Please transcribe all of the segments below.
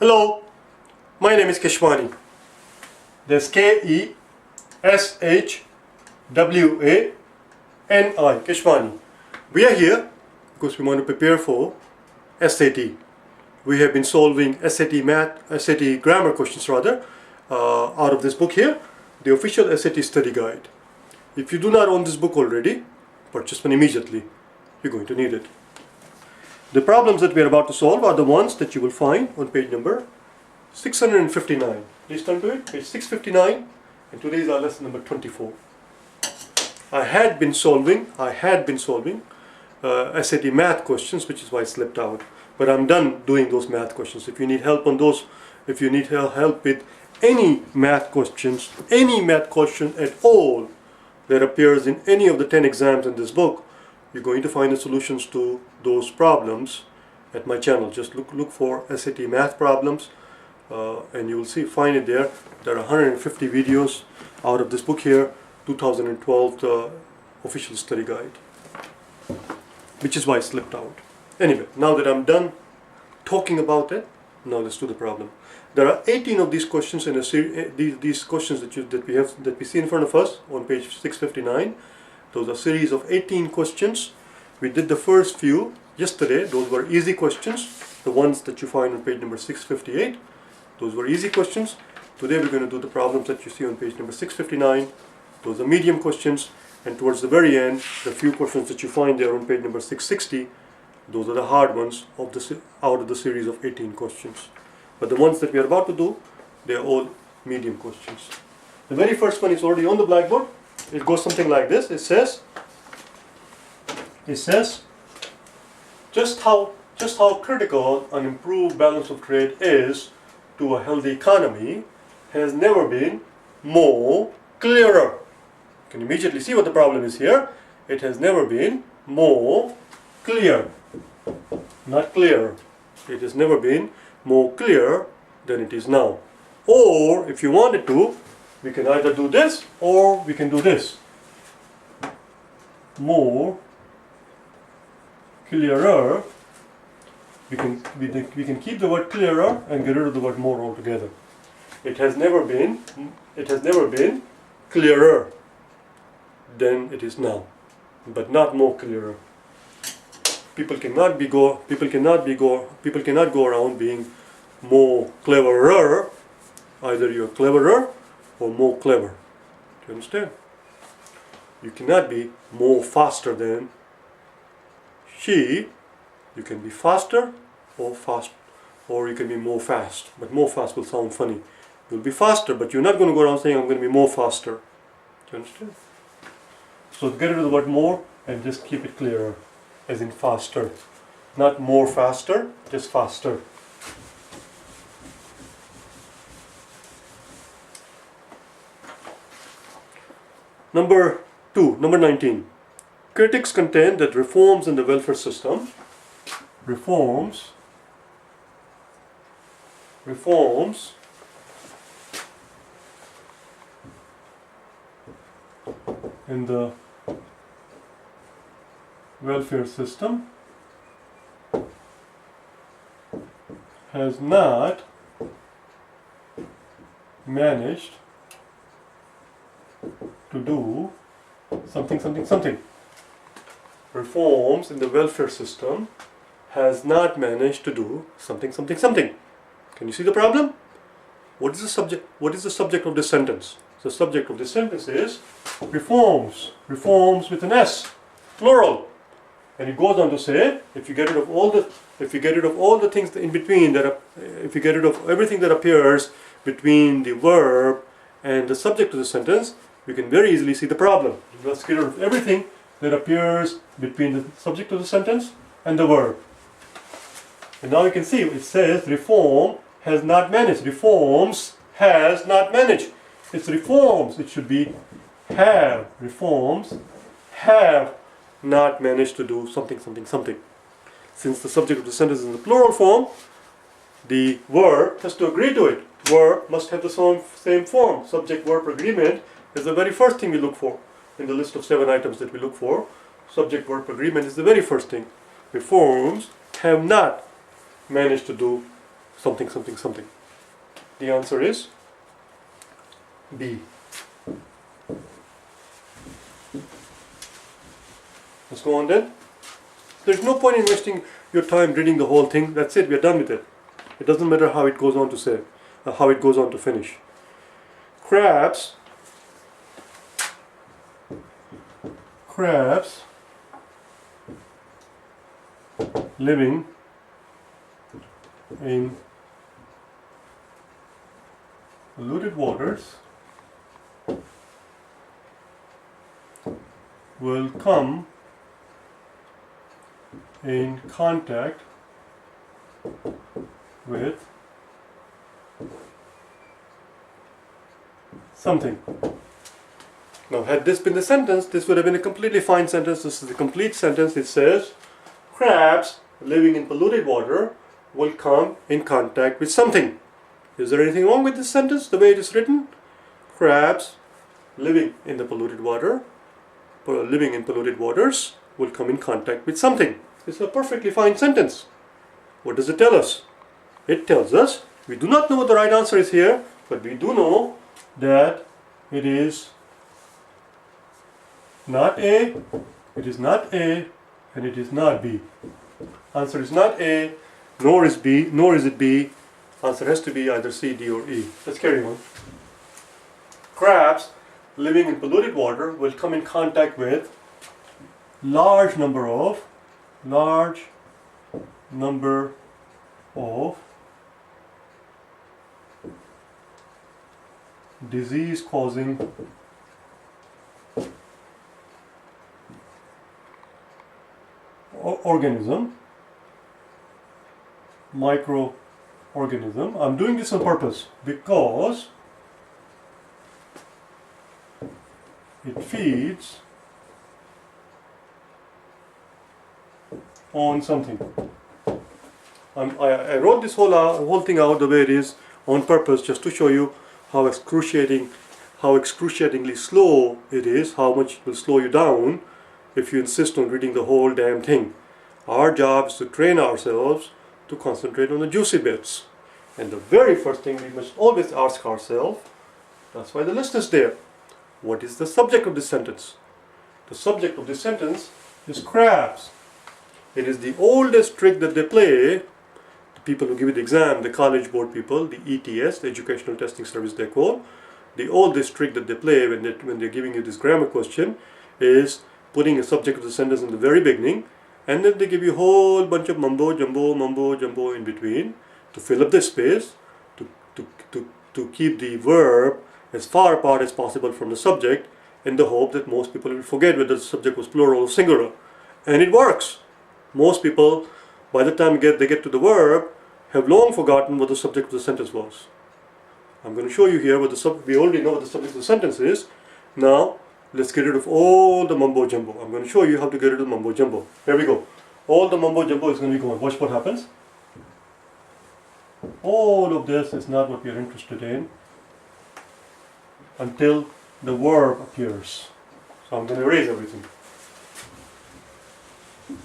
Hello, my name is Keshwani. There's Keshwani, Keshwani. We are here because we want to prepare for SAT. We have been solving SAT math, SAT grammar questions rather, out of this book here, the official SAT study guide. If you do not own this book already, purchase one immediately. You're going to need it. The problems that we are about to solve are the ones that you will find on page number 659. Please turn to it, page 659, and today is our lesson number 24. I had been solving SAT math questions, which is why I slipped out. But I'm done doing those math questions. If you need help on those, if you need help with any math questions, any math question at all that appears in any of the 10 exams in this book, you're going to find the solutions to those problems at my channel. Just look for SAT math problems and you will find it there. There are 150 videos out of this book here, 2012 official study guide, which is why I slipped out. Anyway, now that I'm done talking about it, now let's do the problem. There are 18 of these questions in a series. These questions that we see in front of us on page 659. Those are a series of 18 questions. We did the first few yesterday. Those were easy questions. The ones that you find on page number 658. Those were easy questions. Today we're going to do the problems that you see on page number 659. Those are medium questions. And towards the very end, the few questions that you find there on page number 660, those are the hard ones out of the series of 18 questions. But the ones that we are about to do, they are all medium questions. The very first one is already on the blackboard. It goes something like this. It says just how critical an improved balance of trade is to a healthy economy has never been more clearer. You can immediately see what the problem is here. It has never been more clear. Not clearer. It has never been more clear than it is now. Or if you wanted to, we can either do this or we can do this. More clearer. We can keep the word clearer and get rid of the word more altogether. It has never been clearer than it is now, but not more clearer. People cannot go around being more cleverer. Either you're cleverer or more clever. Do you understand? You cannot be more faster than she. You can be faster or you can be more fast. But more fast will sound funny. You'll be faster, but you're not going to go around saying I'm going to be more faster. Do you understand? So get rid of the word more and just keep it clearer, as in faster. Not more faster, just faster. Number 19. Critics contend that reforms in the welfare system, reforms in the welfare system has not managed to do something. Reforms in the welfare system has not managed to do something. Can you see the problem? What is the subject of this sentence? The subject of this sentence is reforms with an S, plural. And it goes on to say, if you get rid of all the things in between, if you get rid of everything that appears between the verb and the subject of the sentence, you can very easily see the problem. Let's get rid of everything that appears between the subject of the sentence and the verb. And now you can see it says reform has not managed. Reforms has not managed. It's reforms. It should be have. Reforms have not managed to do something. Since the subject of the sentence is in the plural form, the verb has to agree to it. Verb must have the same form. Subject-verb agreement is the very first thing we look for in the list of 7 items that we look for. Subject-verb agreement is the very first thing. Reforms have not managed to do something, something, something. The answer is B. Let's go on then. There's no point in wasting your time reading the whole thing. That's it, we're done with it. It doesn't matter how it goes on to say, how it goes on to finish. Crabs living in polluted waters will come in contact with something. Now, had this been the sentence, this would have been a completely fine sentence. This is the complete sentence. It says, crabs living in polluted water will come in contact with something. Is there anything wrong with this sentence, the way it is written? Crabs living in the polluted water, living in polluted waters, will come in contact with something. It's a perfectly fine sentence. What does it tell us? It tells us, we do not know what the right answer is here, but we do know that it is not A, it is not A, and it is not B. Answer is not A, nor is B, nor is it B. Answer has to be either C, D, or E. Let's carry on. Crabs living in polluted water will come in contact with large number of disease-causing microorganism. I'm doing this on purpose because it feeds on something. I wrote this whole thing out the way it is on purpose, just to show you how excruciatingly slow it is, how much it will slow you down if you insist on reading the whole damn thing. Our job is to train ourselves to concentrate on the juicy bits. And the very first thing we must always ask ourselves, that's why the list is there, what is the subject of this sentence? The subject of this sentence is crabs. It is the oldest trick that they play, the people who give you the exam, the college board people, the ETS, the Educational Testing Service they call. The oldest trick that they play when they're giving you this grammar question is putting a subject of the sentence in the very beginning, and then they give you a whole bunch of mumbo jumbo in between to fill up the space, to keep the verb as far apart as possible from the subject, in the hope that most people will forget whether the subject was plural or singular. And it works. Most people, by the time they get to the verb, have long forgotten what the subject of the sentence was. I'm going to show you here what we already know what the subject of the sentence is. Now, let's get rid of all the mumbo jumbo. I'm going to show you how to get rid of mumbo jumbo. Here we go. All the mumbo jumbo is going to be gone. Watch what happens. All of this is not what we are interested in until the verb appears. So I'm going to erase everything.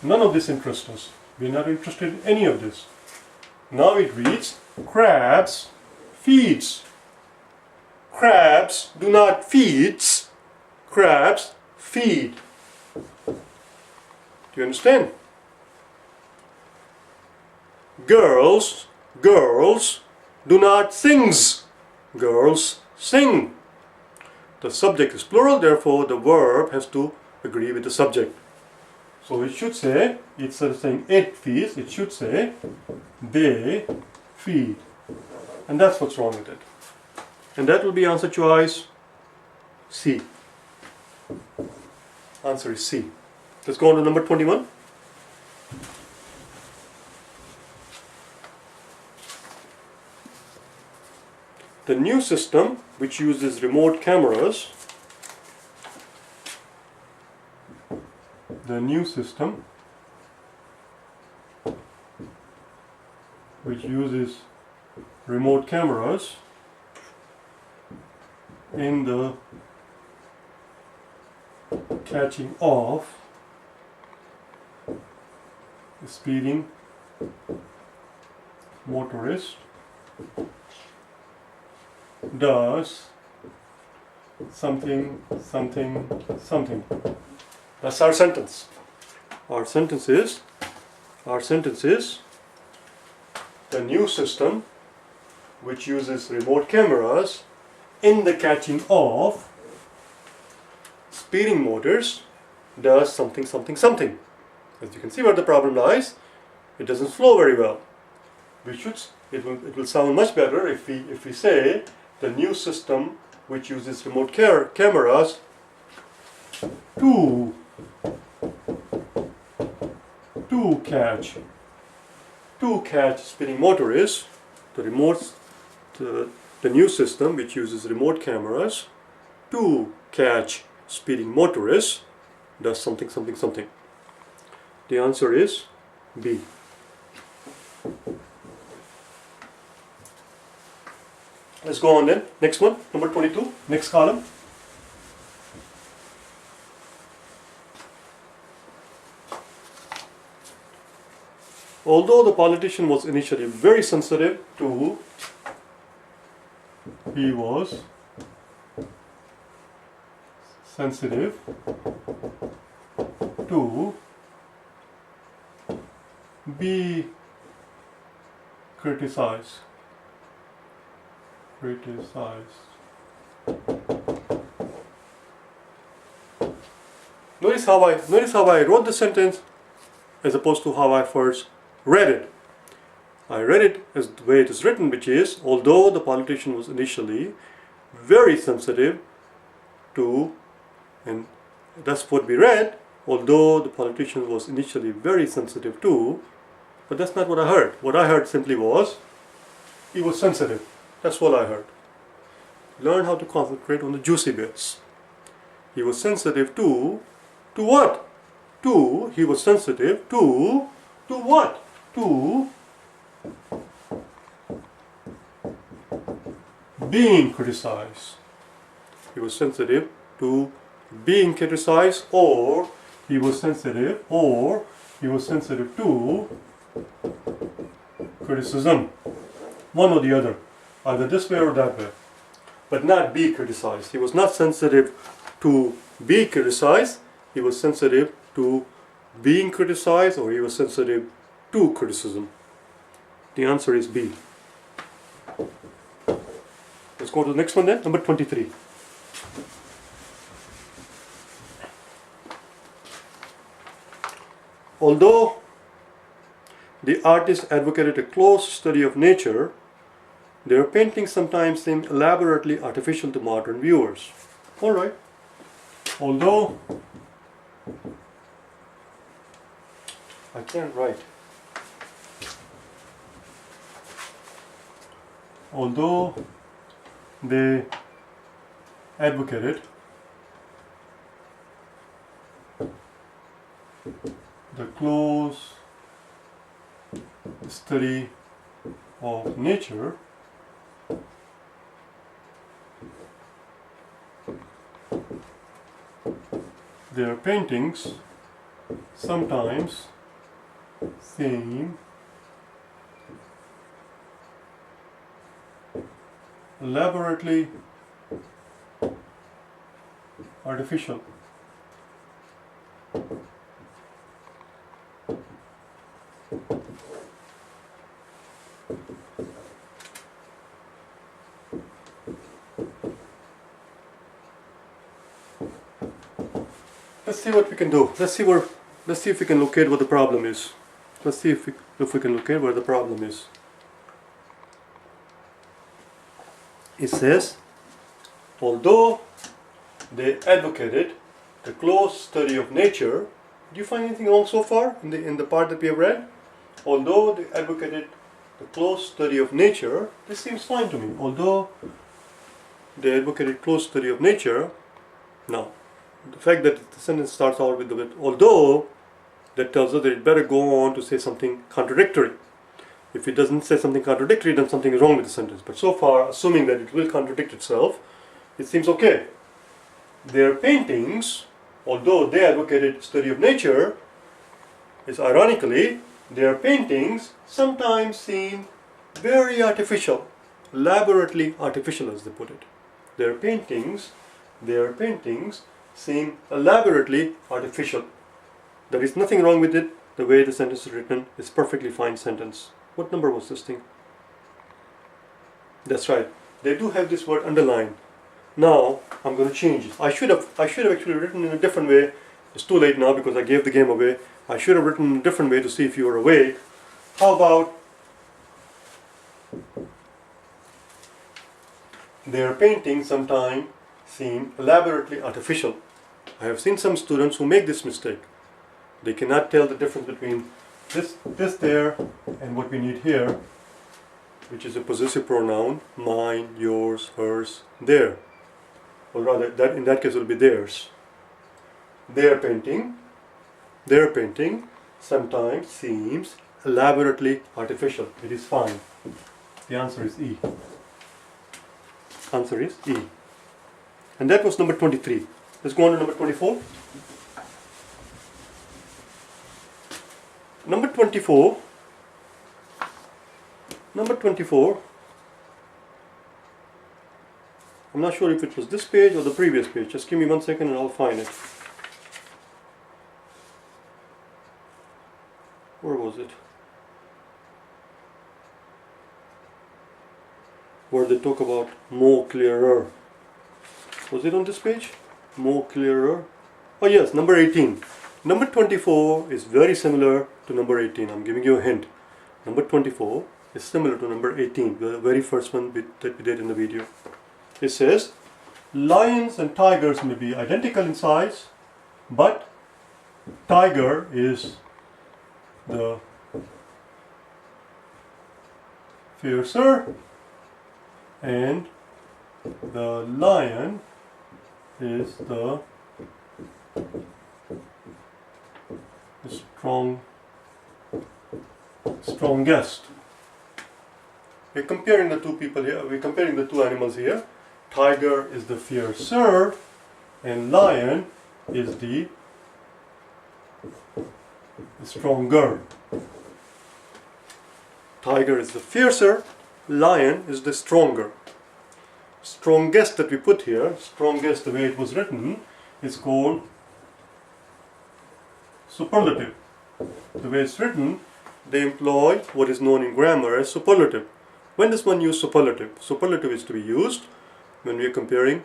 None of this interests us. We're not interested in any of this. Now it reads, crabs feeds. Crabs do not feeds. Crabs feed. Do you understand? Girls do not sings. Girls sing. The subject is plural, therefore the verb has to agree with the subject. So it should say, instead of saying it feeds, it should say they feed. And that's what's wrong with it. And that will be answer choice C. Answer is C. Let's go on to number 21. The new system, which uses remote cameras, in the catching of, speeding, motorist does something, something, something. That's our sentence. Our sentence is the new system which uses remote cameras in the catching of speeding motors does something, something, something. As you can see where the problem lies, it doesn't flow very well. It will sound much better if we say the new system which uses remote cameras to catch spinning motorists. The new system which uses remote cameras to catch speeding motorists does something, something, something. The answer is B. Let's go on then. Next one, number 22, next column. Although the politician was initially very sensitive to, he was sensitive to be criticized. Notice how I wrote the sentence as opposed to how I first read it. I read it as the way it is written, which is, although the politician was initially very sensitive to, and that's what we read, although the politician was initially very sensitive to, but that's not what I heard. What I heard simply was, he was sensitive. That's what I heard. Learn how to concentrate on the juicy bits. He was sensitive to what? He was sensitive to what? To being criticized. He was sensitive to being criticized, or he was sensitive to criticism. One or the other. Either this way or that way. But not be criticized. He was not sensitive to be criticized. He was sensitive to being criticized, or he was sensitive to criticism. The answer is B. Let's go to the next one then, number 23. Although the artist advocated a close study of nature, their paintings sometimes seem elaborately artificial to modern viewers. Alright. Although I can't write. Although they advocated the close study of nature, their paintings sometimes seem elaborately artificial. Let's see what we can do. Let's see if we can locate what the problem is. Let's see if we can locate where the problem is. It says, although they advocated the close study of nature. Do you find anything wrong so far in the part that we have read? Although they advocated the close study of nature, this seems fine to me. Although they advocated close study of nature, now the fact that the sentence starts out with the word although, that tells us that it better go on to say something contradictory. If it doesn't say something contradictory, then something is wrong with the sentence. But so far, assuming that it will contradict itself, it seems okay. Their paintings, although they advocated study of nature, is ironically, their paintings sometimes seem very artificial, elaborately artificial as they put it. Their paintings seem elaborately artificial. There is nothing wrong with it. The way the sentence is written is perfectly fine sentence. What number was this thing? That's right. They do have this word underlined. Now I'm going to change it. I should have actually written in a different way. It's too late now because I gave the game away. I should have written in a different way to see if you were awake. How about their paintings sometimes seem elaborately artificial. I have seen some students who make this mistake. They cannot tell the difference between this there and what we need here, which is a possessive pronoun, mine, yours, hers, their. Or rather, that in that case it will be theirs. Their painting sometimes seems elaborately artificial. It is fine. The answer is E. Answer is E. And that was number 23. Let's go on to number 24. Number 24. I'm not sure if it was this page or the previous page. Just give me 1 second and I'll find it. Where was it? Where they talk about more clearer. Was it on this page? More clearer. Oh yes, number 18. Number 24 is very similar to number 18. I'm giving you a hint. Number 24 is similar to number 18, the very first one that we did in the video. It says, lions and tigers may be identical in size, but tiger is the fiercer and the lion is the strongest. We're comparing the two people here. We're comparing the two animals here. Tiger is the fiercer and lion is the stronger. Tiger is the fiercer, lion is the stronger. Strongest that we put here, strongest the way it was written, is called superlative. The way it's written, they employ what is known in grammar as superlative. When does one use superlative? Superlative is to be used when we are comparing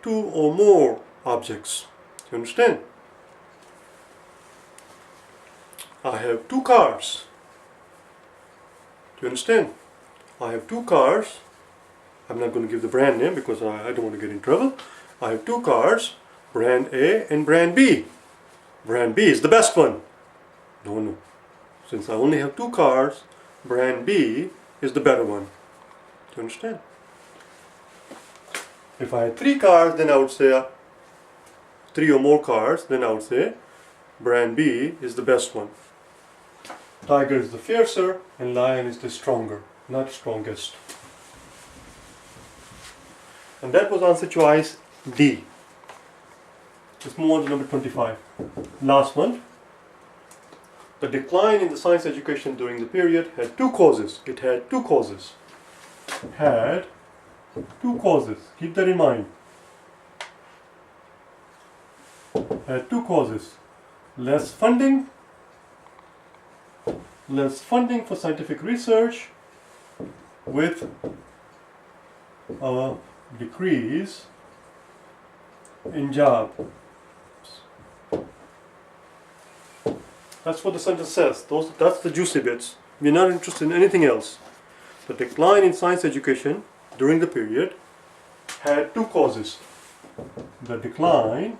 two or more objects. Do you understand? I have 2 cars. Do you understand? I have 2 cars. I'm not going to give the brand name because I don't want to get in trouble. I have 2 cars, brand A and brand B. Brand B is the best one. No. Since I only have 2 cars, brand B is the better one. Do you understand? If I had 3 cars, then I would say 3 or more cars, then I would say brand B is the best one. Tiger is the fiercer and lion is the stronger, not strongest. And that was answer choice D. Let's move on to number 25. Last one. The decline in the science education during the period had 2 causes. It had 2 causes. Had 2 causes. Keep that in mind. Had 2 causes. Less funding for scientific research with a decrease in jobs. That's what the sentence says. That's the juicy bits. We're not interested in anything else. The decline in science education during the period had 2 causes. The decline,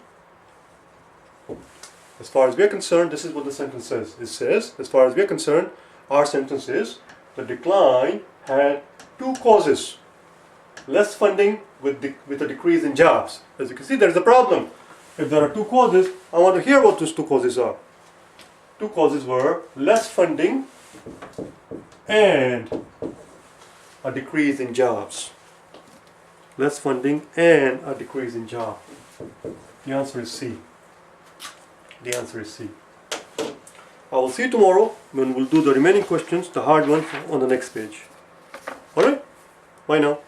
as far as we're concerned, this is what the sentence says. It says, as far as we're concerned, our sentence is, the decline had 2 causes. Less funding with a decrease in jobs. As you can see, there is a problem. If there are 2 causes, I want to hear what those 2 causes are. 2 causes were less funding and a decrease in jobs. Less funding and a decrease in jobs. The answer is C. The answer is C. I will see you tomorrow when we'll do the remaining questions, the hard ones, on the next page. Alright? Bye now.